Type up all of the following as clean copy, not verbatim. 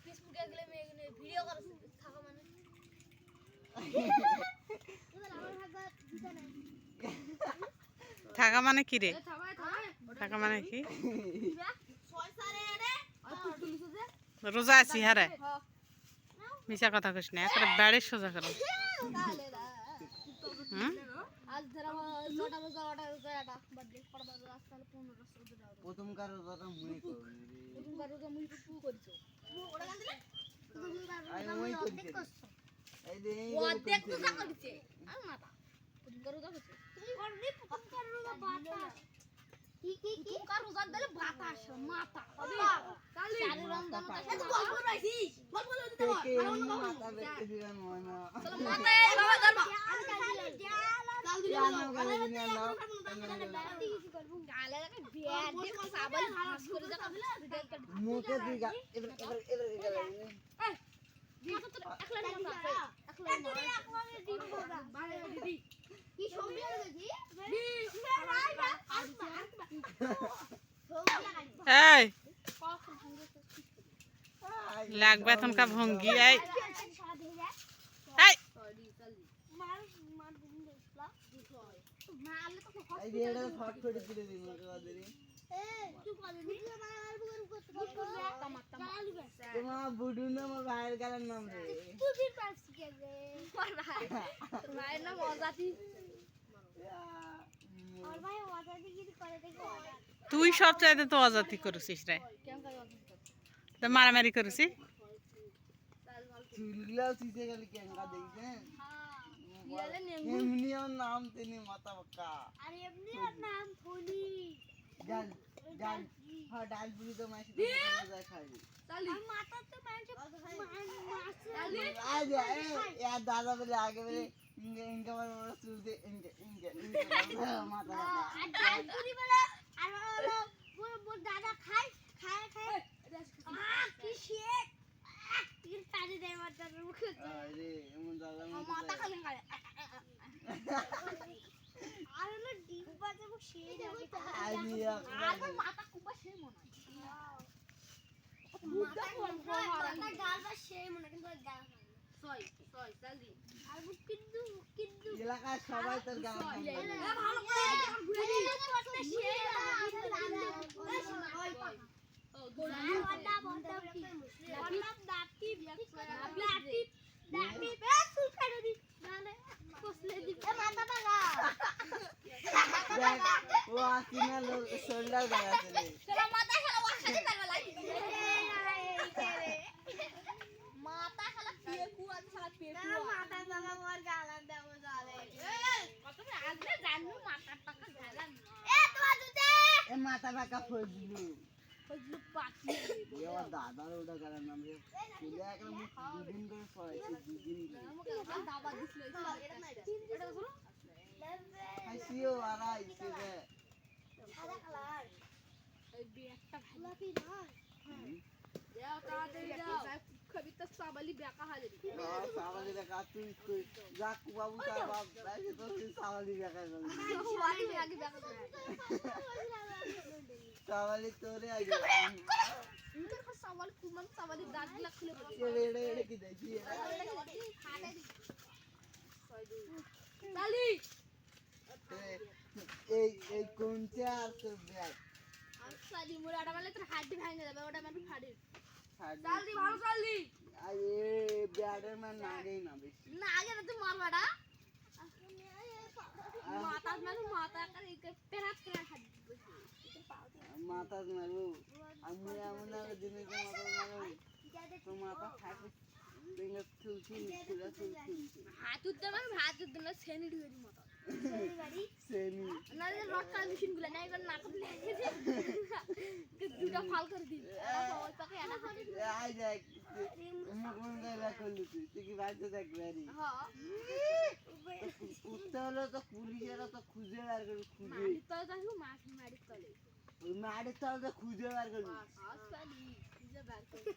ফেসবুকে গেলে ভিডিও করে থাকা মানে থাকা মানে কি রে? থাকা মানে কি? রোজা আছি হারে মিশা কথা কইস না একটা বাড়ির সোজা করো প্রথমকার রোজাটা মুই করব প্রথমকার রোজা মুই শুরু করিছো ওই করছে এই যে অর্ধেক রোজা করিছে আর মাথা প্রথমকার রোজা করিছে তুমি করনি প্রথমকার রোজা বাতাস কি প্রথমকার রোজা দিলে বাতাস মাথা কালি চার রমজান কাছে গল্প রাইছিস গল্প দিতে বল আর অন্য মাথা দেখতে দিবেন মনে না চলো মাথা এই বাবা ধরবা কাল দিলে নাও গালে লাগে বিয়ার দিয়ে সাবাল হাস করে যা মুখে দিগা এবার এই মাথা তো একলা মাথা একলা দিদি বারে দিদি কি সবজি আছে এই লাগবে তনকা ভঙ্গি এই এই এই যে এটা ফট ফট দিলে দিন ওদের তোমার বুডু না আমার ভাইয়ের গালের নাম রে তুই পাস কি রে ভাইয়ের নাম অজাতি আর ভাই অজাতি কি করে দেখো তুই সব চাইতে তো অজাতি করেছিস রে কেন করে অজাতি তো মারামারি করেছিস চুলগুলাও চিতে গেল কেঙ্গা দেখছেন এমনি ওর নাম তিনি মাথা বাঁকা আর এমনি ওর নাম ফুলি ডাল ডাল হ্যাঁ ডাল পুরি তো মাসি মজা খাই তালি মাথা তো মাসি তালি আজ यार दादा বলে আগে বলে ইনকা আমার চুলতে ইনকা মাথা ডাল পুরি বলে আর বল দাদা খাই খায় কি শেক তিন পানি দেয় মাথা মুখে আরে এমন দাদা মাথা খালি খায় আর হলো ডিব্বা দেব সেই যাবে আর মাথা কুবা সেই মনে মাথা গাল বা সেই মনে কিন্তু গাল সই জলদি আর কিন্তু এলাকা সবাই তোর গাল ভালো করে ঘুরে দিই সেই ও দুটা বন্ধ কি দাঁতি বেশ ফুল কাটে দি মানে কসলে দি মাথা লাগা ও আসিনা লোক শোল্ডার গায়াছে রে চলো মাথা খেলা ওখানে লাগা লাগি মাথা খেলা পেকু আছে শালা পেকু মাথা লাগা মোর গালার দেব জালে কত আগে জানু মাথা টাকা গালান তোমার দুতে মাথা টাকা ফজলু পাখি এবার দাদার ওটা গালার নাম রে চলে একদম দুদিন করে পড়াইছে দুদিন দাবা দিছিল এটা বলো হাসিও আরাইছে রে সাদা কালার এই বিয়াটা ভালো কি না দেও তাড়াতাড়ি দাও কবিতা সাবালি বেকা হালে সাবালি বেকা তুই যা বাবু তার বাপ তাই তো সাবালি বেকা করবি সাবালি আগে বেকা করবি সাবালি তোরে আগে ইনকার কো সাবালি কুমান সাবালি দাঁতগুলা খুলে পড়ে এড়ে কি দেখি খাটে দি তালি এই কোনটা আর তোর ব্যাগ আচ্ছা দি মোর আটা মানে তোর হাড়ি ভাঙে যাবে ওটা মানে ফাড়ি জলদি ভালো জলদি আরে ব্যাডের মান নাগেই না বেশি না আগে না তুই মারবাড়া মাথা মারু মাথা করে পেরাত করে হাড়ি মাথা মারু আমি এমন আর দিনে মাথা মারু তো মাথা খাইতে বেঙ্গা চুলছি পুরা চুলছি হাত উদ্দে মানে হাত উদ্দে না সেনি ঢুকে দি মাথা সেনি বাড়ি সেনি না রে রক্কাল মেশিন গুলা নাই কোন না করলে দুটা ফাল করে দি ওই পাকে আনা হাতে আই দেখ কোন গায়লা করলি তুই কি বাইতে দেখ বাড়ি হ্যাঁ উঠতে হলো তো পুলিশেরা তো খুঁজে বার করে খুঁজে মারি তো দেখো মাটি মারি তলে ওই মাটি তলে তো খুঁজে বার করবি আসলি খুঁজে বার করবি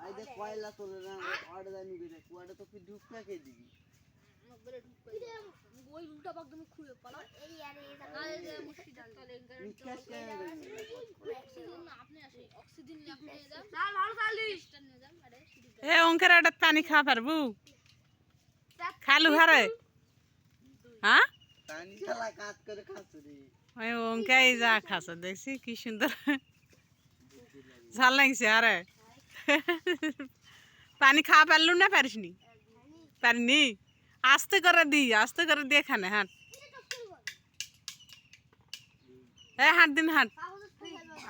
আই দেখ কয়লা তোলে না অর্ডার নিবি না কুয়াটা তো কি ঢুকটা কে দিবি একবারে ঢুকবে ওই উল্টা পাক তুমি খুলে পালা এই আরে আরে যে মুশকিল তাহলে অক্সিজেন আপনি আসে অক্সিজেন আপনি দাও না ভালো চালি স্টার নিয়ে যান আরে এ অঙ্কের একটা পানি খাওয়া পারবো খালু হারে হ্যাঁ পানি শালা কাজ করে খাচ্ছে রে ওই অঙ্কাই যা খাচ্ছে দেখছি কি সুন্দর ঝাল লাগছে আরে পানি খাওয়া পারলু না পারিসনি পারিনি আস্তে করে দিয়ে এখানে হাঁট এ হাঁট দিন হাঁট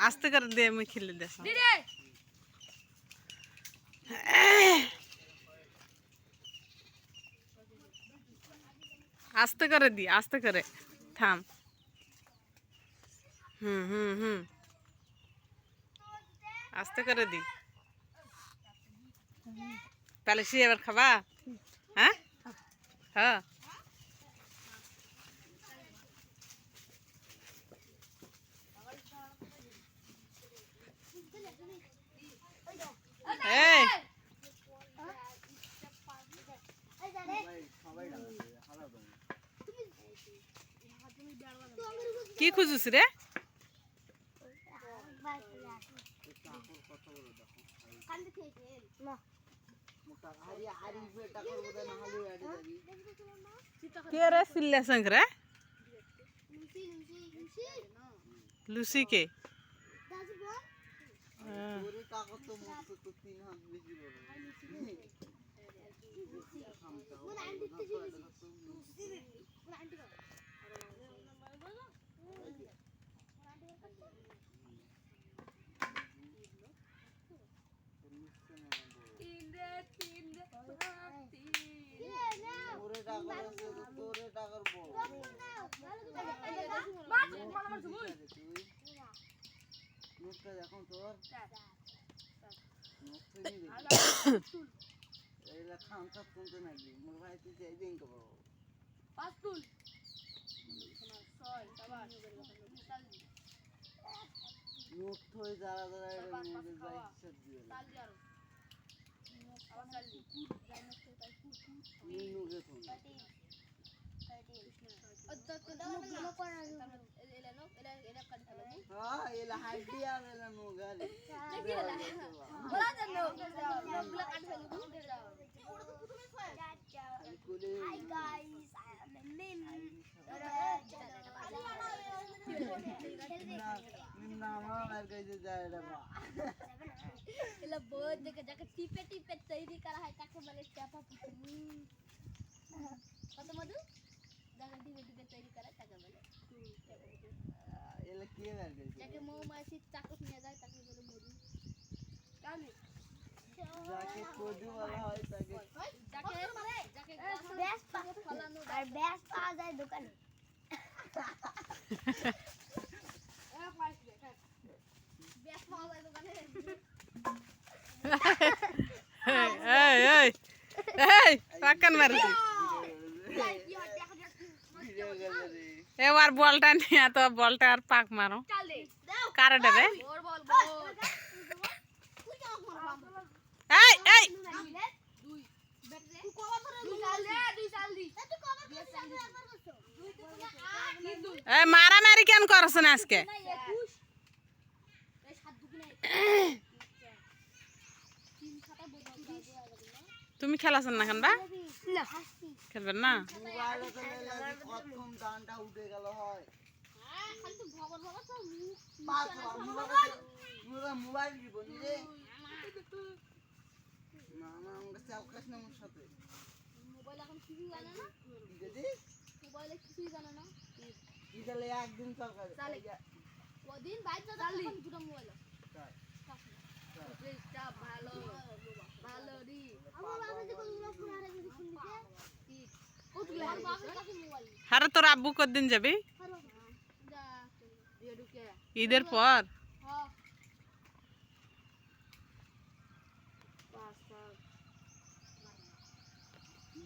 আস্তে করে দিয়ে আমি খেলে দেখ আস্তে করে থাম হুম আস্তে করে দি তাহলে সে এবার খাবা হ্যাঁ হ্যাঁ এই সবাই ডাকছে হালা দাও কি খুঁজুস রে কাপড় কত বড় দেখো মোটা হারি হারি বেটা করব না হালি আড়ি যাবি কে রে সিল্লা সঙ্গ রে লুসি কে ওরে কাগজ তো মস্ত তো 3 হাত বেশি বড় ওরে টাকা আছে তোরে টাকার বড় নোটটা দেখো তোর এইলা খান সব কোনতে নাকি মোর ভাই তুই যাই দিন কো পাঁচ তুল 6 7 নোট থই যারা যারা এর মধ্যে যাই সব দিয়ে চাল দি আরো আবার চাল দি নিনু গে তো হ্যাঁ এলা হাইডি আর এলা নো গালি Hi guys, I am a meme. নিন্না আমার আর কইতে যায় রে বা এলা বহুত দেখে যাকে টিপে টিপে তৈরি করা হয় তাকে বলে চাপা পুতুল কত মধু যাকে টিপে টিপে তৈরি করা তাকে বলে এলা কি আর কইতে যাকে মৌমাছি চাকু নিয়ে যায় তাকে বলে মধু জানি যাকে কোদু বলা হয় তাকে যাকে যাকে Best ফলানো আর best পাওয়া যায় দোকানে। বেশ পাওয়া যায় দোকানে এই পাকান মারছি ভিডিও গেল রে এবার বলটা নিয়ে তো বলটা আর পাক মারো চালে কারেন্টে রে বল বল এই এই মারামারি কেন করছ না আজকে তুমি খেলাছেন না কেন বা খেলবেন না মোবাইলে তো লেলা কতক্ষণ গানটা উঠে গেল হয় পাঁচ মোবাইল দিব নি রে না না আমরা চালকাস না আমার সাথে মোবাইল এখন কিছুই জানে না কি dedi মোবাইলে কিছুই জানে না ইদালে একদিন সরকার চালে ওদিন বাইরে যা তখন দুটো মোবাইল চেষ্টা ভালো ভালো রে আমার বাবা যে কোন লোক না রে যদি শুনতে কতগুলো আর বাবার কাছে মোবাইল আরে তোর আব্বু কতদিন যাবি যা দিয়ে ঢুকে ঈদের পর হ্যাঁ পাঁচ পাঁচ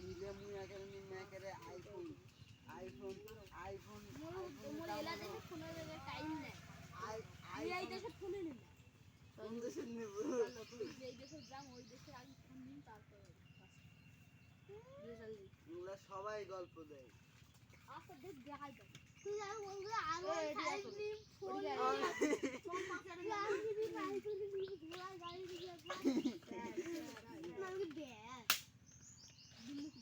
নিলে মুয়া করে নিনা করে আইফোন তোমার এলা দেশে ফোনের জায়গায় টাইম নেই এই দেশে ফোনে নেই কোন দেশে নেব এই দেশে যাম ওই দেশে আগে ফোন নিন তারপর ওগুলা সবাই গল্প দেয় আচ্ছা দেখ দেখাই দাও তুই আর বলবি আরো এই, এদিকে আসো। 5 মিনিট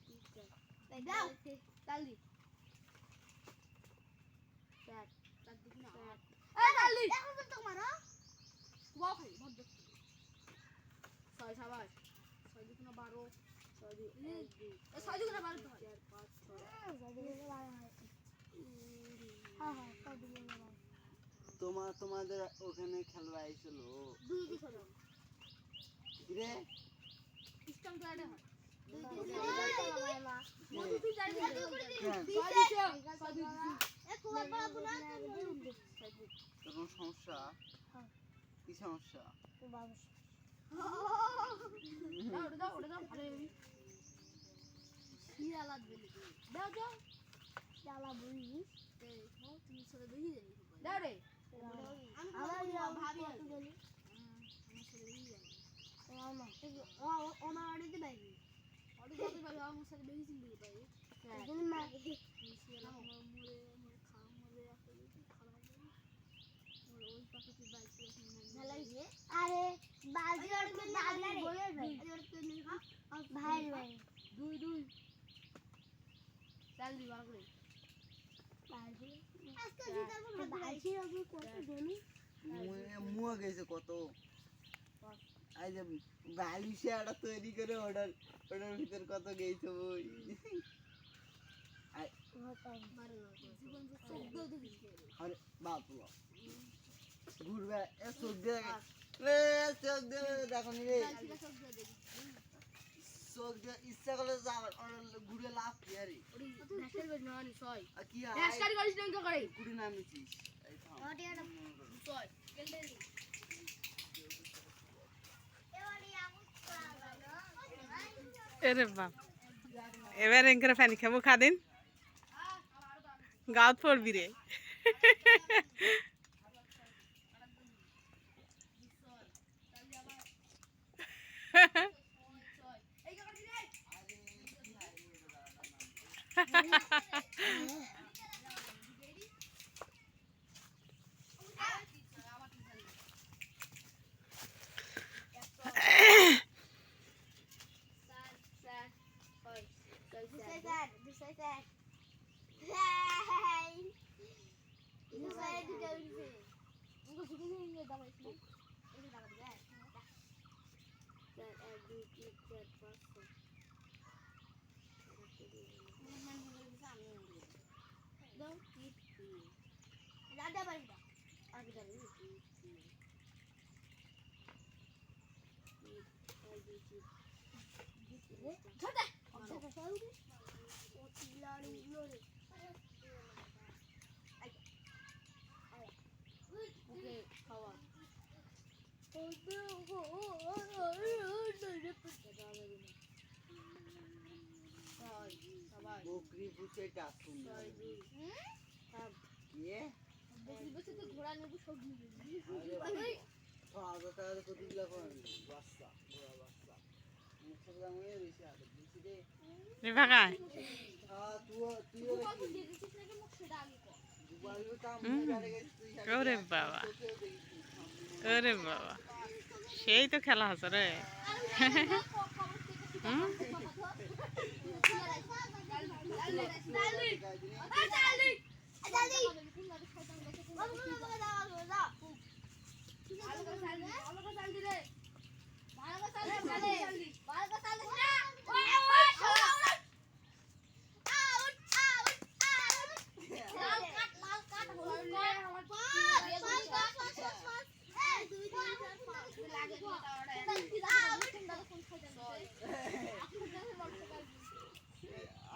ফোন দাও তালি স্যার তার দিকে না দেখো তো মারো ওয়াও খাই ভদ্র 6 সাবাস 6 দুগুণ 12 6 দুই 1 2 6 দুগুণ 12 4 5 6 তোমাদের ওখানে খেলা আইছিল দুই দিক হলো রে স্ট্যান্ড করে হয় কে? তুই জানি না তোর সমস্যা কি সমস্যা দাও ওটা দাও ভালো হবে শিয়ালা দিলি দাও দাও চালা বুঝিস এই হ্যাঁ তুমি ছেড়ে দেখি জানি দাও রে আমার ভাবি কত জানি আমার ছেড়ে দেখি জানি ওনা অনেক বাইরে অনেক ভাবি ভাবি আমার সাথে বেশি চিন্তা পাই তুমি মা শিয়ালা আমার মরে আমার খাওয়া মরে একটা বেশি খারাপ হবে ওই পাখিতে বাইক ভালো হইছে আরে বাজি আর কে বাজি বলে ভাই ভাই ভাই দুই দুই চাল দি ভালো করে বাজি আজকে জিতার পর বাজি আমি কত জানি মুয়া গেছে কত আই যে বালিশে একটা তৈরি করে ওটার ভিতর কত গেছে ওই মারো জীবন যে চোখ দাও দেখিস আরে বাপ রে ঘুরবে এ চোখ দিয়ে এ চোখ দিয়ে দেখো নি রে চালটা চোখ দাও দেখি চোখ দিয়ে ইচ্ছা করলে যাবে ঘুরে লাভ কি আরে ওই ন্যাশনাল বেজ না নি ছয় আর কি ন্যাশনাল করিস না করে ঘুরে নামিছিস এই থাম ওটি আর ছয় কেলতে দি এবারে আমু পাগল এরে বাপ এবার এনকে পানি খাবো খাদিন গাঁত পড়বি রে ওকে খাওয়া ছয় সবাই বকরি পুষে টাকুন ছয় দুই ইয়ে বসে বসে তো ঘোড়া নেবো সব নিবি আরে বাবা টাকা কতগুলা করেন বাচ্চা ঘোড়া বাচ্চা মুখের দামে বেশি আছে বেশি রে ভাগায় তুইও কত দিয়ে দিছিস নাকি মুখ সেটা আগে কর দুবারও কাম করে গেছিস তুই ওরে বাবা তোকেও দেখেছিস ওরে বাবা সেই তো খেলা হচ্ছে রে হুম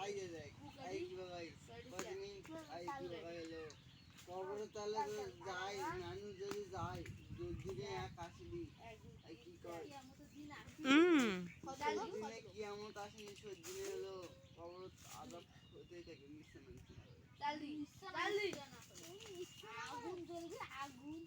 আইয়ে দেখ আই কি বাবাই কদিন আই কি বাবাই হলো কবরে তাহলে যাই নানু যদি যাই দিনে এক আসবি আই কি কর দিনে কিয়ামত আসেনি দিনে হলো কবর আজাব হতেই থাকে মিশে মিশে আগুন জ্বলবে আগুন